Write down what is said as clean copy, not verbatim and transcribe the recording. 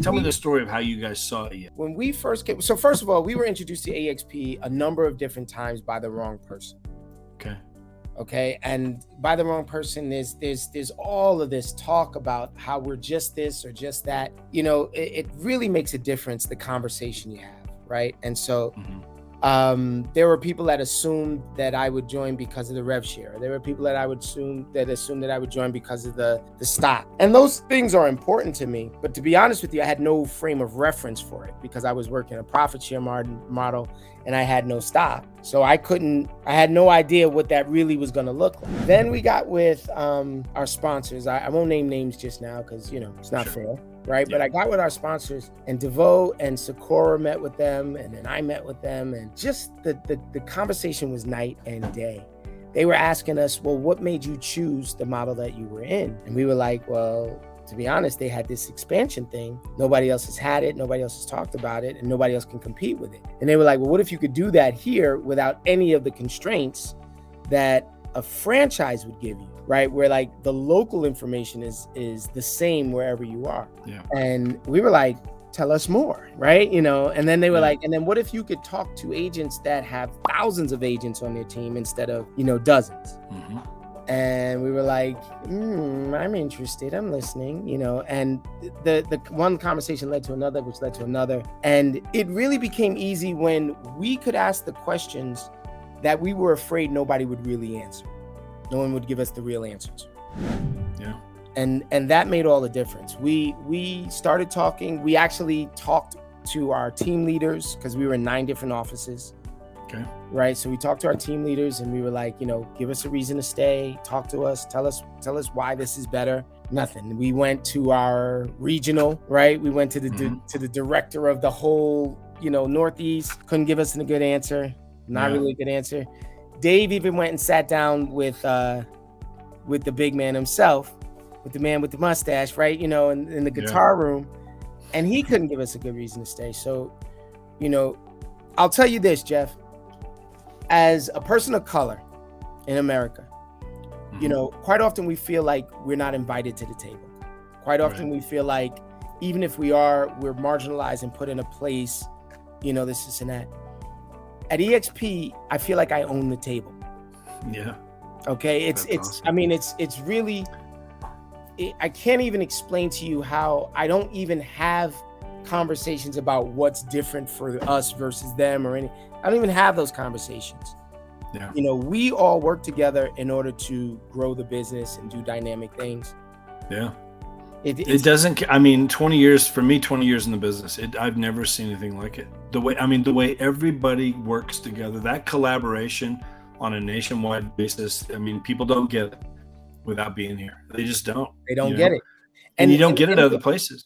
Tell me the story of how you guys saw it. When we first came, so first of all, we were introduced to eXp a number of different times by the wrong person. Okay, and by the wrong person, there's all of this talk about how we're just this or just that. You know, it really makes a difference, the conversation you have, right? And so there were people that assumed that I would join because of the rev share. There were people that assumed that I would join because of the stock. And those things are important to me. But to be honest with you, I had no frame of reference for it because I was working a profit share model and I had no stock. So I had no idea what that really was going to look like. Then we got with our sponsors. I won't name names just now because, you know, it's not fair. Right. Yeah. But I got with our sponsors, and DeVoe and Sekou met with them, and then I met with them, and just the conversation was night and day. They were asking us, well, what made you choose the model that you were in? And we were like, well, to be honest, they had this expansion thing. Nobody else has had it. Nobody else has talked about it, and nobody else can compete with it. And they were like, well, what if you could do that here without any of the constraints that a franchise would give you, right? Where like the local information is the same wherever you are. Yeah. And we were like, tell us more, right? You know, and then they were like, and then what if you could talk to agents that have thousands of agents on their team instead of, you know, dozens? And we were like, I'm interested, I'm listening, you know, and the one conversation led to another, which led to another. And it really became easy when we could ask the questions that we were afraid nobody would really answer. No one would give us the real answers. Yeah. And that made all the difference. We started talking. We actually talked to our team leaders because we were in 9 different offices. Okay. Right. So we talked to our team leaders and we were like, you know, give us a reason to stay, talk to us, tell us why this is better. Nothing. We went to our regional, right? We went to the director of the whole, you know, Northeast, couldn't give us a good answer. Not really a good answer. Dave even went and sat down with the big man himself, with the man with the mustache, right? You know, in the guitar room, and he couldn't give us a good reason to stay. So, you know, I'll tell you this, Jeff, as a person of color in America, you know, quite often we feel like we're not invited to the table. Quite often we feel like even if we are, we're marginalized and put in a place, you know, this and that. At eXp, I feel like I own the table. Yeah. Okay. It's awesome. I mean, it's really, I can't even explain to you how I don't even have conversations about what's different for us versus them or any. I don't even have those conversations. Yeah. You know, we all work together in order to grow the business and do dynamic things. Yeah. It doesn't, I mean, 20 years for me, 20 years in the business, I've never seen anything like it. The way everybody works together, that collaboration on a nationwide basis, I mean, people don't get it without being here. They just don't. They don't get it. And you don't get it other places.